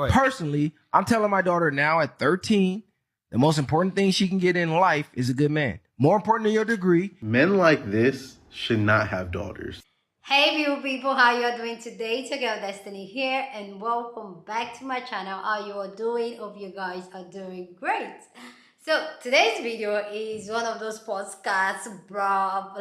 personally, I'm telling my daughter now at 13, the most important thing she can get in life is a good man. More important than your degree. Men like this should not have daughters. Hey beautiful people, how you are doing today? It's your girl Destiny here and welcome back to my channel. How you are doing? Hope you guys are doing great. So today's video is one of those podcasts, bro,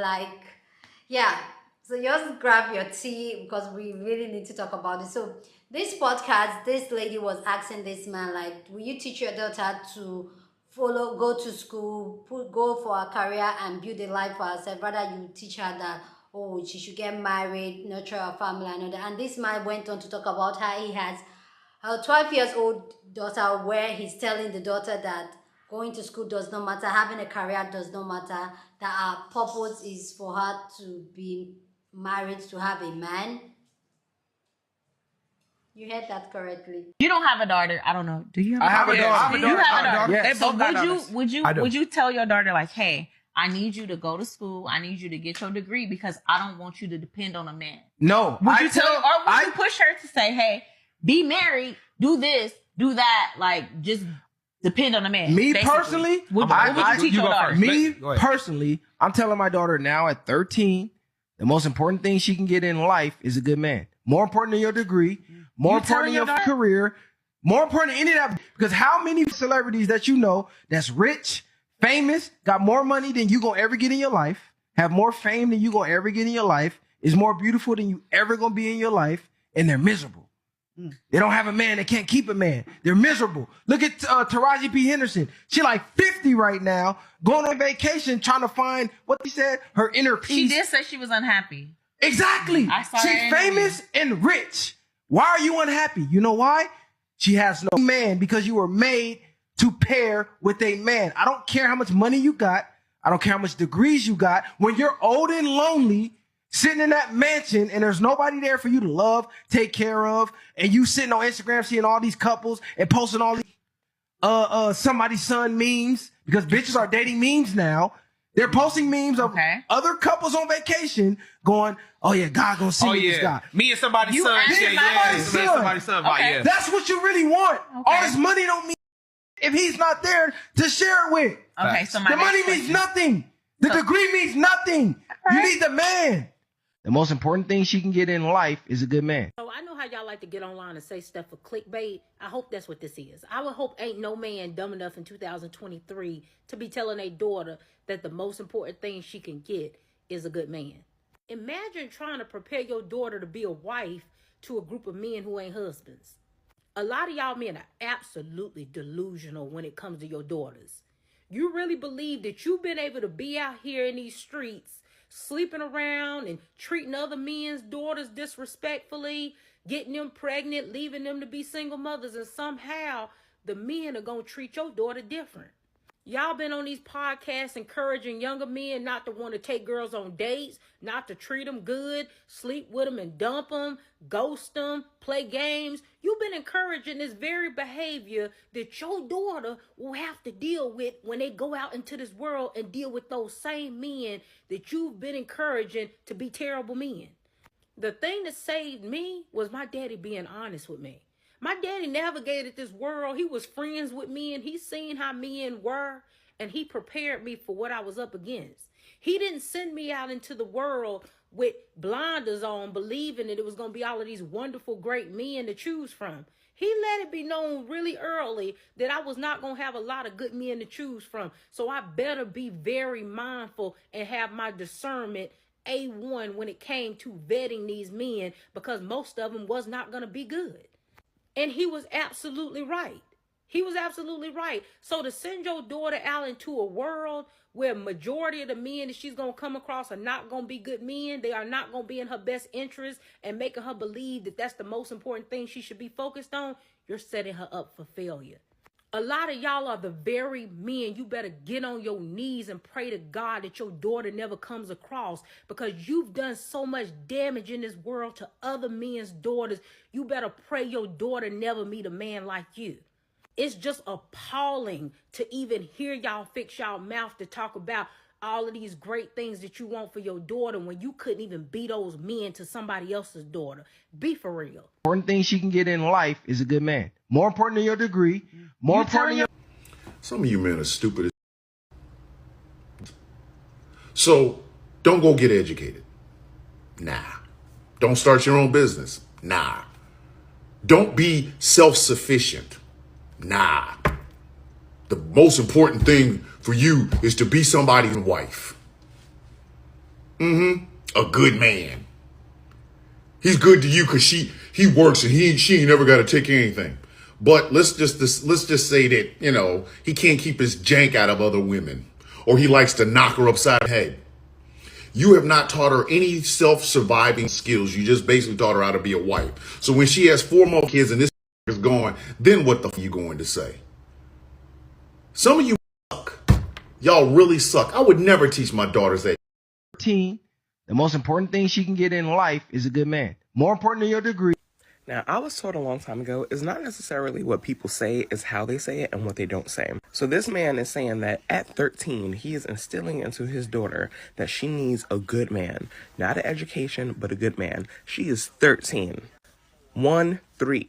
so just grab your tea because we really need to talk about it. So this podcast, this lady was asking this man, like, will you teach your daughter to go to school, go for a career and build a life for herself, rather you teach her that, oh, she should get married, nurture a family and all that. And this man went on to talk about how he has a 12 years old daughter, where he's telling the daughter that going to school does not matter, having a career does not matter, that her purpose is for her to be married, to have a man. You heard that correctly. You don't have a daughter. I don't know. Do you have a daughter? I have a daughter. Do you have a daughter? Yes. So would you tell your daughter, like, hey, I need you to go to school. I need you to get your degree because I don't want you to depend on a man. No. Would you push her to say, hey, be married, do this, do that, like just depend on a man? Me basically. Personally, would you teach your daughter? Me personally, I'm telling my daughter now at 13, the most important thing she can get in life is a good man. More important than your degree, more important than your career, more important than any of that. Because how many celebrities that you know that's rich, famous, got more money than you gonna ever get in your life, have more fame than you gonna ever get in your life, is more beautiful than you ever gonna be in your life, and they're miserable. They don't have a man. They can't keep a man. They're miserable. Look at Taraji P. Henderson. She like 50 right now, going on vacation, trying to find, what he said, her inner peace. She did say she was unhappy. Exactly. She's famous and rich. Why are you unhappy? You know why? She has no man, because you were made to pair with a man. I don't care how much money you got. I don't care how much degrees you got. When you're old and lonely, sitting in that mansion and there's nobody there for you to love, take care of, and you sitting on Instagram seeing all these couples and posting all these somebody's son memes, because bitches are dating memes now. They're posting memes of other couples on vacation going, oh yeah, God gonna see this guy. Me and somebody's son. Somebody's son. Yeah. That's what you really want. All this money don't mean if he's not there to share it with. Okay, so the money means nothing. The degree means nothing. You need the man. The most important thing she can get in life is a good man. So I know how y'all like to get online and say stuff for clickbait. I hope that's what this is. I would hope ain't no man dumb enough in 2023 to be telling a daughter that the most important thing she can get is a good man. Imagine trying to prepare your daughter to be a wife to a group of men who ain't husbands. A lot of y'all men are absolutely delusional when it comes to your daughters. You really believe that you've been able to be out here in these streets sleeping around and treating other men's daughters disrespectfully, getting them pregnant, leaving them to be single mothers, and somehow the men are going to treat your daughter different. Y'all been on these podcasts encouraging younger men not to want to take girls on dates, not to treat them good, sleep with them and dump them, ghost them, play games. You've been encouraging this very behavior that your daughter will have to deal with when they go out into this world and deal with those same men that you've been encouraging to be terrible men. The thing that saved me was my daddy being honest with me. My daddy navigated this world. He was friends with men. He seen how men were, and he prepared me for what I was up against. He didn't send me out into the world with blinders on, believing that it was going to be all of these wonderful, great men to choose from. He let it be known really early that I was not going to have a lot of good men to choose from. So I better be very mindful and have my discernment A1 when it came to vetting these men, because most of them was not going to be good. And he was absolutely right. He was absolutely right. So to send your daughter out into a world where majority of the men that she's going to come across are not going to be good men, they are not going to be in her best interest, and making her believe that that's the most important thing she should be focused on, you're setting her up for failure. A lot of y'all are the very men you better get on your knees and pray to God that your daughter never comes across, because you've done so much damage in this world to other men's daughters. You better pray your daughter never meet a man like you. It's just appalling to even hear y'all fix y'all mouth to talk about all of these great things that you want for your daughter when you couldn't even be those men to somebody else's daughter. Be for real. Important thing she can get in life is a good man. more important than your degree, more important than your... Some of you men are stupid. So don't go get educated. Nah. Don't start your own business. Nah. Don't be self-sufficient. Nah. The most important thing for you is to be somebody's wife. A good man. He's good to you because he works and she ain't never got to take anything. But let's just say that, you know, he can't keep his jank out of other women, or he likes to knock her upside the head. You have not taught her any self-surviving skills. You just basically taught her how to be a wife. So when she has 4 more kids and this is going, then what the f are you going to say? Some of you suck. Y'all really suck. I would never teach my daughters that. The most important thing she can get in life is a good man. More important than your degree. Now, I was told a long time ago, it's not necessarily what people say, it's how they say it and what they don't say. So this man is saying that at 13, he is instilling into his daughter that she needs a good man. Not an education, but a good man. She is 13. 1-3.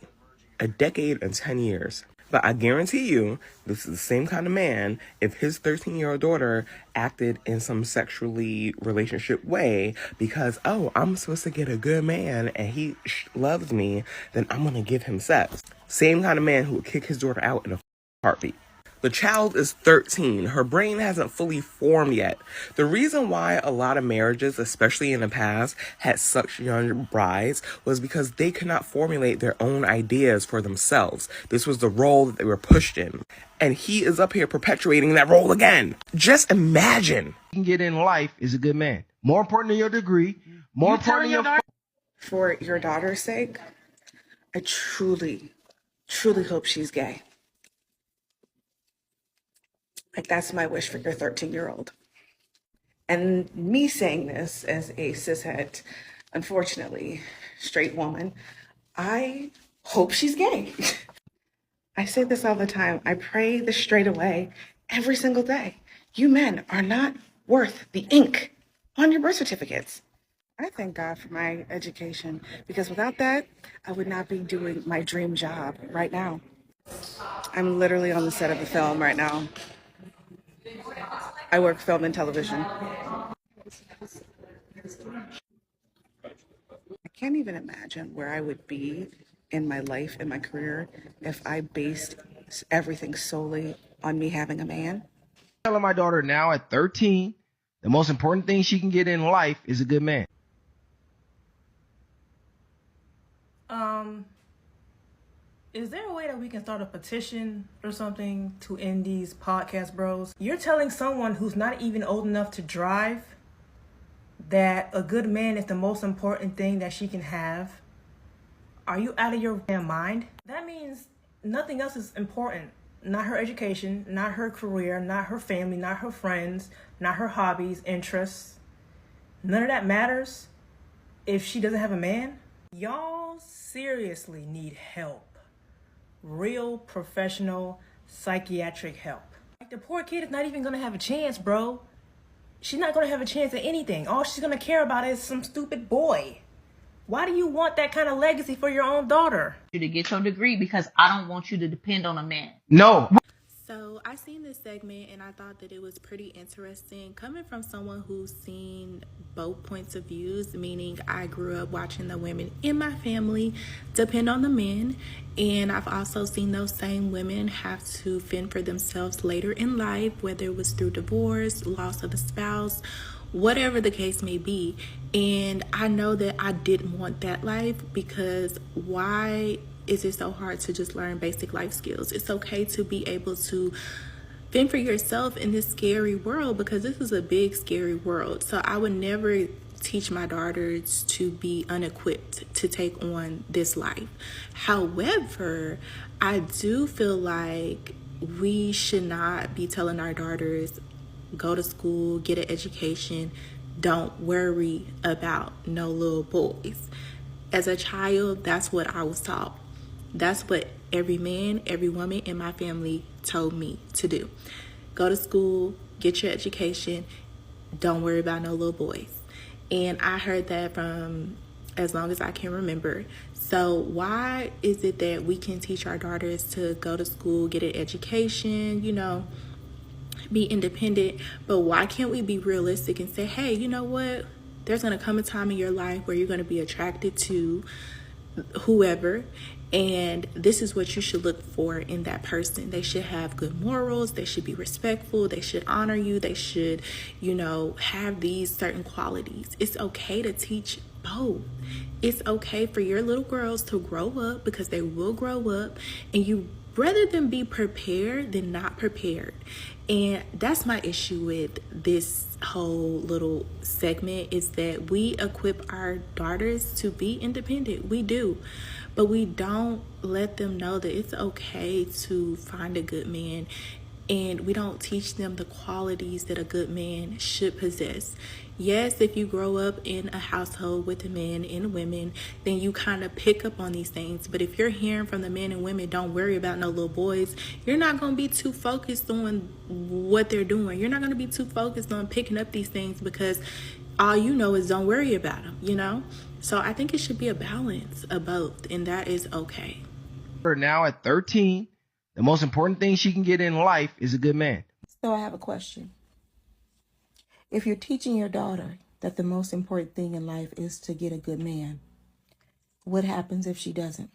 A decade and 10 years. But I guarantee you, this is the same kind of man if his 13-year-old daughter acted in some sexually relationship way because, oh, I'm supposed to get a good man and he loves me, then I'm going to give him sex. Same kind of man who would kick his daughter out in a heartbeat. The child is 13. Her brain hasn't fully formed yet. The reason why a lot of marriages, especially in the past, had such young brides was because they could not formulate their own ideas for themselves. This was the role that they were pushed in. And he is up here perpetuating that role again. Just imagine. You can get in life is a good man. More important than your degree, more important than your... For your daughter's sake, I truly, truly hope she's gay. Like, that's my wish for your 13-year-old. And me saying this as a cishet, unfortunately, straight woman, I hope she's gay. I say this all the time. I pray this straight away every single day. You men are not worth the ink on your birth certificates. I thank God for my education, because without that, I would not be doing my dream job right now. I'm literally on the set of a film right now. I work film and television. I can't even imagine where I would be in my life, in my career, if I based everything solely on me having a man. I'm telling my daughter now at 13, the most important thing she can get in life is a good man. Is there a way that we can start a petition or something to end these podcast bros? You're telling someone who's not even old enough to drive that a good man is the most important thing that she can have? Are you out of your damn mind? That means nothing else is important. Not her education, not her career, not her family, not her friends, not her hobbies, interests. None of that matters if she doesn't have a man. Y'all seriously need help. Real professional psychiatric help. Like, the poor kid is not even gonna have a chance, bro. She's not gonna have a chance at anything. All she's gonna care about is some stupid boy. Why do you want that kind of legacy for your own daughter? You to get your degree because I don't want you to depend on a man. No. So I seen this segment and I thought that it was pretty interesting, coming from someone who's seen both points of views, meaning I grew up watching the women in my family depend on the men, and I've also seen those same women have to fend for themselves later in life, whether it was through divorce, loss of a spouse, whatever the case may be. And I know that I didn't want that life, because why is it so hard to just learn basic life skills? It's okay to be able to fend for yourself in this scary world, because this is a big, scary world. So I would never teach my daughters to be unequipped to take on this life. However, I do feel like we should not be telling our daughters, go to school, get an education, don't worry about no little boys. As a child, that's what I was taught. That's what every man, every woman in my family told me to do. Go to school, get your education, don't worry about no little boys. And I heard that from as long as I can remember. So why is it that we can teach our daughters to go to school, get an education, be independent, but why can't we be realistic and say, hey, you know what? There's going to come a time in your life where you're going to be attracted to whoever, and this is what you should look for in that person. They should have good morals, they should be respectful, they should honor you, they should, have these certain qualities. It's okay to teach both. It's okay for your little girls to grow up, because they will grow up, and you rather than be prepared than not prepared. And that's my issue with this whole little segment, is that we equip our daughters to be independent. We do. But we don't let them know that it's okay to find a good man. And we don't teach them the qualities that a good man should possess. Yes, if you grow up in a household with men and women, then you kind of pick up on these things. But if you're hearing from the men and women, don't worry about no little boys, you're not going to be too focused on what they're doing. You're not going to be too focused on picking up these things, because all you know is don't worry about them, So I think it should be a balance of both, and that is okay. Now at 13, the most important thing she can get in life is a good man. So I have a question. If you're teaching your daughter that the most important thing in life is to get a good man, what happens if she doesn't?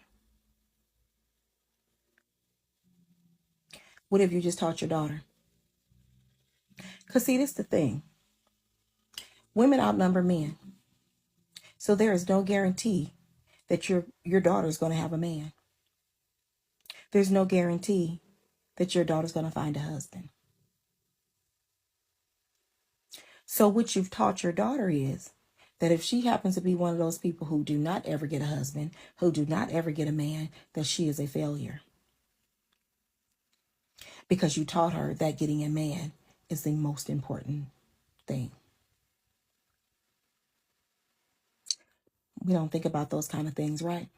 What if you just taught your daughter? Because see, this is the thing. Women outnumber men. So there is no guarantee that your daughter is going to have a man. There's no guarantee that your daughter's going to find a husband. So what you've taught your daughter is that if she happens to be one of those people who do not ever get a husband, who do not ever get a man, that she is a failure. Because you taught her that getting a man is the most important thing. We don't think about those kind of things, right?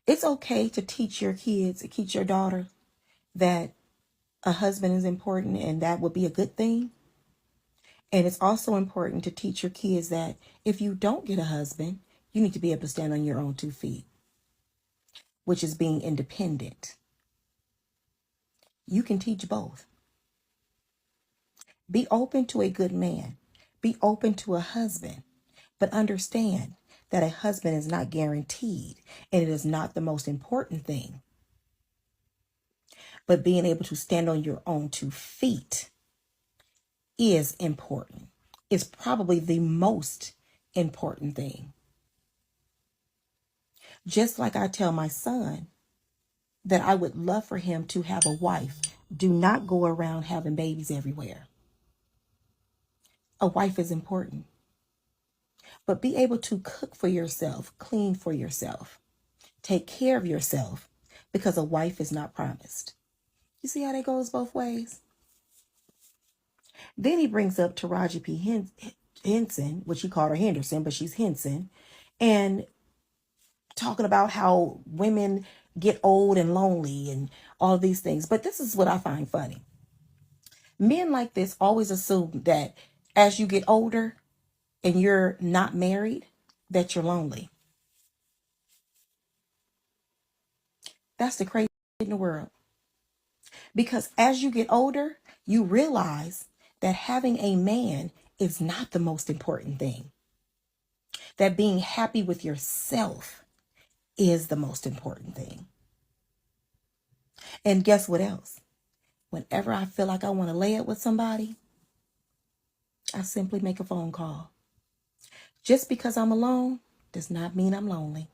It's okay to teach your kids, to teach your daughter that a husband is important, and that would be a good thing. And it's also important to teach your kids that if you don't get a husband, you need to be able to stand on your own 2 feet, which is being independent. You can teach both. Be open to a good man. Be open to a husband, but understand that a husband is not guaranteed, and it is not the most important thing. But being able to stand on your own 2 feet is important. It's probably the most important thing. Just like I tell my son that I would love for him to have a wife. Do not go around having babies everywhere. A wife is important. But be able to cook for yourself, clean for yourself, take care of yourself, because a wife is not promised. You see how that goes both ways? Then he brings up Taraji P. Henson, which he called her Henderson, but she's Henson, and talking about how women get old and lonely and all of these things. But this is what I find funny. Men like this always assume that as you get older and you're not married, that you're lonely. That's the crazy in the world. Because as you get older, you realize that having a man is not the most important thing. That being happy with yourself is the most important thing. And guess what else? Whenever I feel like I want to lay it with somebody, I simply make a phone call. Just because I'm alone does not mean I'm lonely.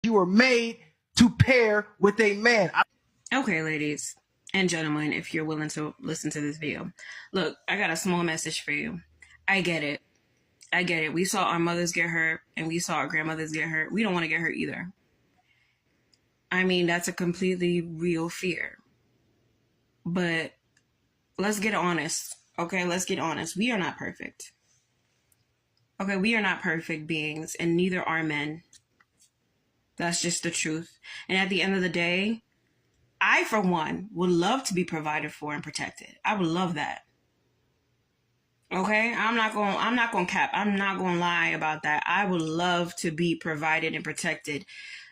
You were made to pair with a man. Okay, ladies and gentlemen, if you're willing to listen to this video, look, I got a small message for you. I get it. We saw our mothers get hurt and we saw our grandmothers get hurt. We don't want to get hurt either. I mean, that's a completely real fear. But let's get honest. Okay, let's get honest. We are not perfect. Okay, we are not perfect beings, and neither are men. That's just the truth. And at the end of the day, I, for one, would love to be provided for and protected. I would love that. Okay, I'm not going to cap. I'm not going to lie about that. I would love to be provided and protected.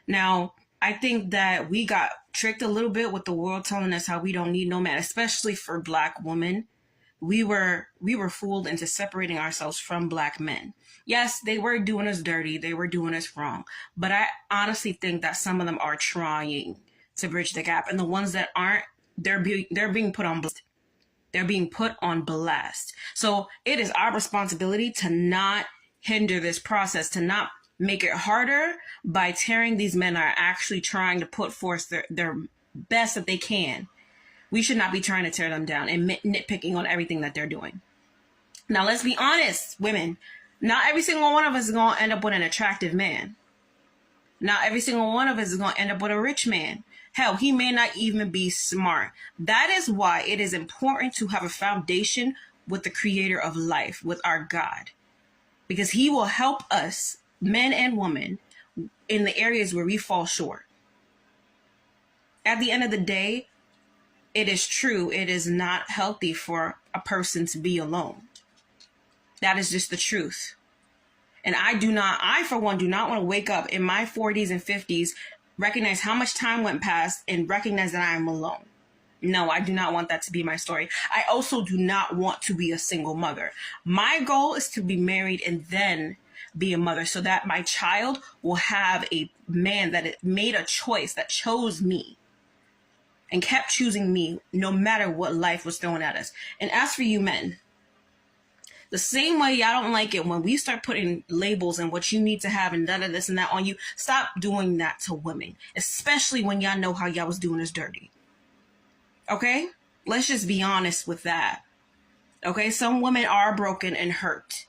Now, I think that we got tricked a little bit with the world telling us how we don't need no man, especially for Black women. We were fooled into separating ourselves from Black men. Yes, they were doing us dirty. They were doing us wrong. But I honestly think that some of them are trying to bridge the gap, and the ones that aren't, they're being put on blast. They're being put on blast. So it is our responsibility to not hinder this process, to not make it harder by tearing these men that are actually trying to put forth their best that they can. We should not be trying to tear them down and nitpicking on everything that they're doing. Now, let's be honest, women. Not every single one of us is going to end up with an attractive man. Not every single one of us is going to end up with a rich man. Hell, he may not even be smart. That is why it is important to have a foundation with the creator of life, with our God. Because he will help us, men and women, in the areas where we fall short. At the end of the day, it is true, it is not healthy for a person to be alone. That is just the truth. And I for one do not want to wake up in my 40s and 50s, recognize how much time went past, and recognize that I am alone. No, I do not want that to be my story. I also do not want to be a single mother. My goal is to be married and then be a mother, so that my child will have a man that made a choice, that chose me and kept choosing me no matter what life was throwing at us. And as for you men, the same way y'all don't like it when we start putting labels and what you need to have and none of this and that on you, stop doing that to women, especially when y'all know how y'all was doing us dirty. Okay? Let's just be honest with that. Okay? Some women are broken and hurt.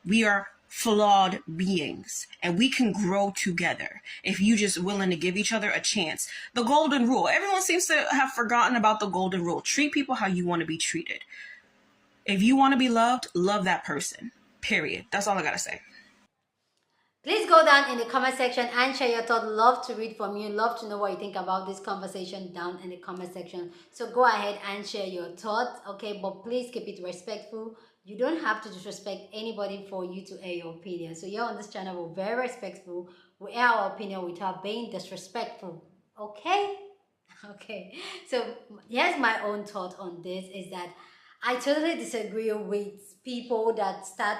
We are flawed beings, and we can grow together if you just willing to give each other a chance. The golden rule. Everyone seems to have forgotten about the golden rule. Treat people how you want to be treated. If you want to be loved, love that person. Period. That's all I gotta say. Please go down in the comment section and share your thoughts. Love to read from you. Love to know what you think about this conversation down in the comment section. So go ahead and share your thoughts, okay? But please keep it respectful. You don't have to disrespect anybody for you to air your opinion. So here on this channel, we're very respectful. We air our opinion without being disrespectful, okay? Okay. So here's my own thought on this, is that I totally disagree with people that start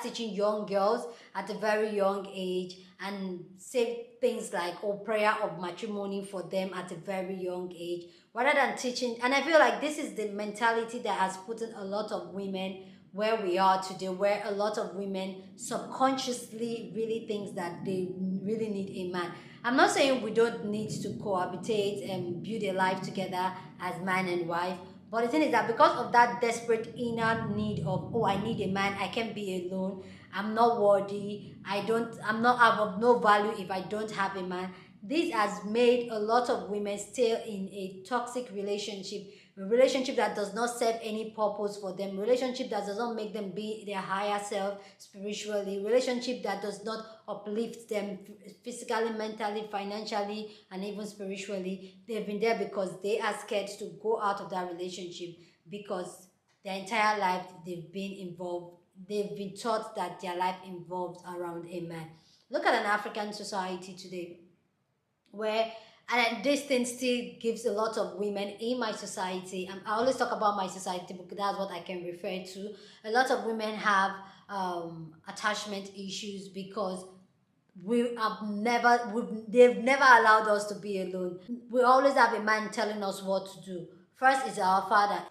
teaching young girls at a very young age and say things like, oh, prayer of matrimony for them at a very young age, rather than teaching. And I feel like this is the mentality that has put in a lot of women where we are today, where a lot of women subconsciously really thinks that they really need a man. I'm not saying we don't need to cohabitate and build a life together as man and wife, but the thing is that because of that desperate inner need of, oh, I need a man, I can't be alone, I'm not worthy, I'm of no value if I don't have a man. This has made a lot of women stay in a toxic relationship, a relationship that does not serve any purpose for them, relationship that does not make them be their higher self spiritually, relationship that does not uplift them physically, mentally, financially, and even spiritually. They've been there because they are scared to go out of that relationship, because their entire life they've been taught that their life involves around a man. Look at an African society today, where, and this thing still gives a lot of women in my society, and I always talk about my society because that's what I can refer to. A lot of women have attachment issues because they've never allowed us to be alone. We always have a man telling us what to do. First is our father.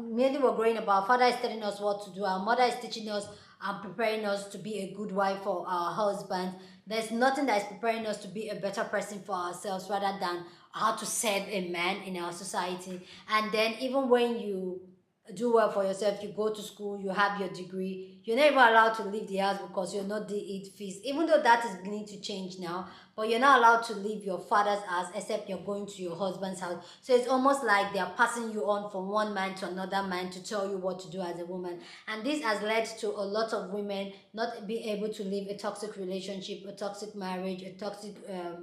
Mainly we're growing up, our father is telling us what to do. Our mother is teaching us and preparing us to be a good wife for our husband. There's nothing that is preparing us to be a better person for ourselves rather than how to serve a man in our society. And then even when you do well for yourself, you go to school, you have your degree, you're not even allowed to leave the house because you're not the eat fees, even though that is beginning to change now. But you're not allowed to leave your father's house except you're going to your husband's house. So it's almost like they're passing you on from one man to another man to tell you what to do as a woman. And this has led to a lot of women not being able to live a toxic relationship, a toxic marriage, a toxic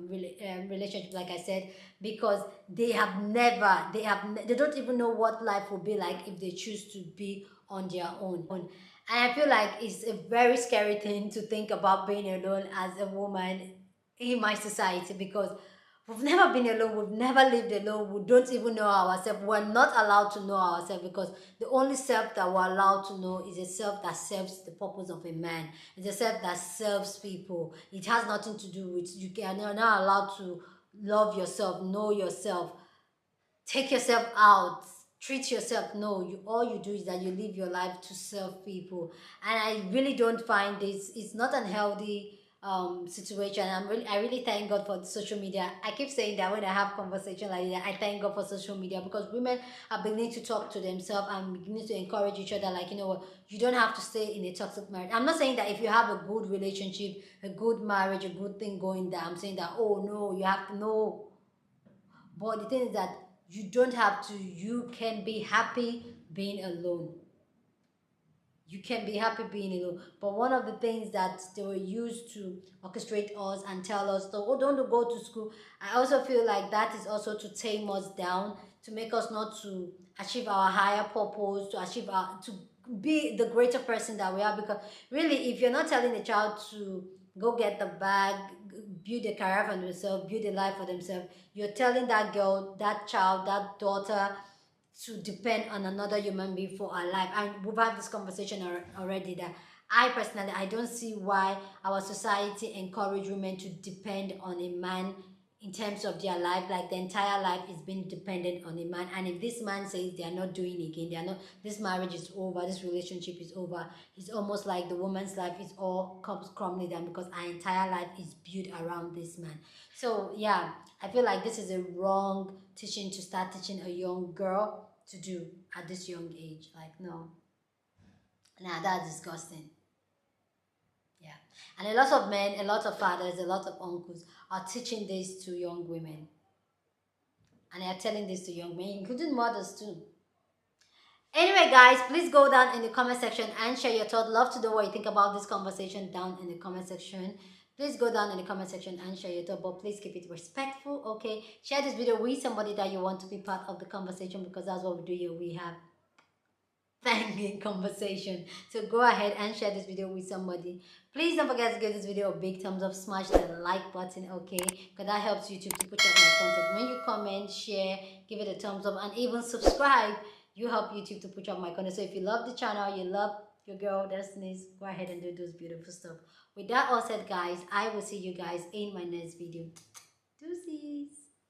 relationship, like I said, because they don't even know what life will be like if they choose to be on their own. And I feel like it's a very scary thing to think about being alone as a woman in my society, because we've never been alone, we've never lived alone, we don't even know ourselves, we're not allowed to know ourselves, because the only self that we're allowed to know is a self that serves the purpose of a man. It's a self that serves people. It has nothing to do with, you're not allowed to love yourself, know yourself, take yourself out, treat yourself. No, all you do is that you live your life to serve people. And I really don't find this, it's not an healthy situation. I really thank God for social media. I keep saying that when I have conversation like that, I thank God for social media, because women are beginning to talk to themselves and beginning to encourage each other, like, you know what, you don't have to stay in a toxic marriage. I'm not saying that if you have a good relationship, a good marriage, a good thing going there, I'm saying that, oh no, you have to know. But the thing is that you don't have to, you can be happy being alone. You can be happy being alone. But one of the things that they were used to orchestrate us and tell us, oh, don't go to school. I also feel like that is also to tame us down, to make us not to achieve our higher purpose, to achieve our, to be the greater person that we are. Because really, if you're not telling a child to go get the bag, build a career for themselves, build a life for themselves, you're telling that girl, that child, that daughter to depend on another human being for our life. And we've had this conversation already, that I personally, I don't see why our society encourage women to depend on a man in terms of their life. Like, the entire life is being dependent on a man, and if this man says they are not doing again, they are not, this marriage is over, this relationship is over, it's almost like the woman's life is all comes crumbling down, because our entire life is built around this man. So yeah, I feel like this is a wrong teaching to start teaching a young girl to do at this young age. Like, no, nah, that's disgusting. Yeah. And a lot of men, a lot of fathers, a lot of uncles are teaching this to young women. And they are telling this to young men, including mothers too. Anyway, guys, please go down in the comment section and share your thoughts. Love to know what you think about this conversation down in the comment section. Please go down in the comment section and share your thoughts, but please keep it respectful, okay? Share this video with somebody that you want to be part of the conversation, because that's what we do here. We have thanking conversation. So go ahead and share this video with somebody. Please don't forget to give this video a big thumbs up, smash the like button, okay? Because that helps YouTube to put out my content. When you comment, share, give it a thumbs up, and even subscribe, you help YouTube to put out my content. So if you love the channel, you love your girl Destiny's, go ahead and do those beautiful stuff. With that all said, guys, I will see you guys in my next video. Deuces.